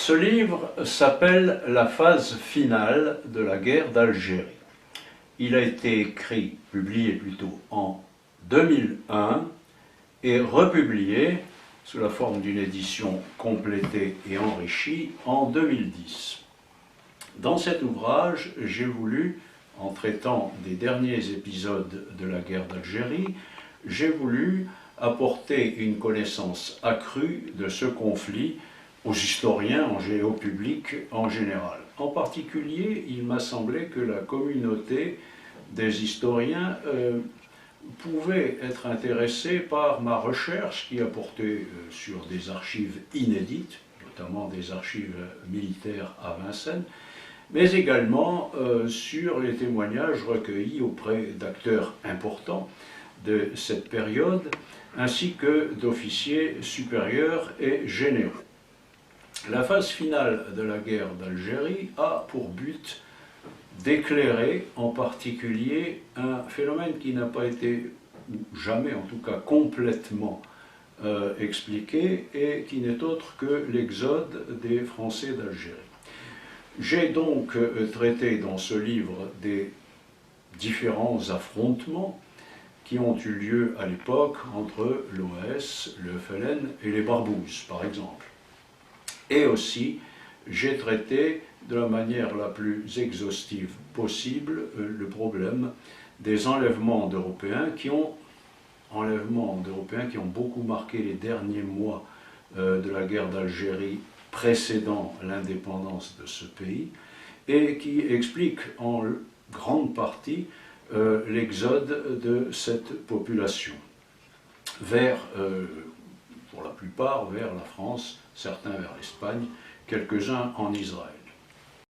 Ce livre s'appelle « La phase finale de la guerre d'Algérie ». Il a été écrit, publié plutôt, en 2001 et republié sous la forme d'une édition complétée et enrichie en 2010. Dans cet ouvrage, j'ai voulu, en traitant des derniers épisodes de la guerre d'Algérie, j'ai voulu apporter une connaissance accrue de ce conflit aux historiens en géopublic en général. En particulier, il m'a semblé que la communauté des historiens pouvait être intéressée par ma recherche qui a porté sur des archives inédites, notamment des archives militaires à Vincennes, mais également sur les témoignages recueillis auprès d'acteurs importants de cette période, ainsi que d'officiers supérieurs et généraux. La phase finale de la guerre d'Algérie a pour but d'éclairer en particulier un phénomène qui n'a pas été, ou jamais en tout cas, complètement expliqué et qui n'est autre que l'exode des Français d'Algérie. J'ai donc traité dans ce livre des différents affrontements qui ont eu lieu à l'époque entre l'OAS, le FLN et les Barbouzes, par exemple. Et aussi, j'ai traité de la manière la plus exhaustive possible le problème des enlèvements d'Européens qui ont beaucoup marqué les derniers mois de la guerre d'Algérie précédant l'indépendance de ce pays et qui expliquent en grande partie l'exode de cette population vers, pour la plupart, vers la France, certains vers l'Espagne, quelques-uns en Israël.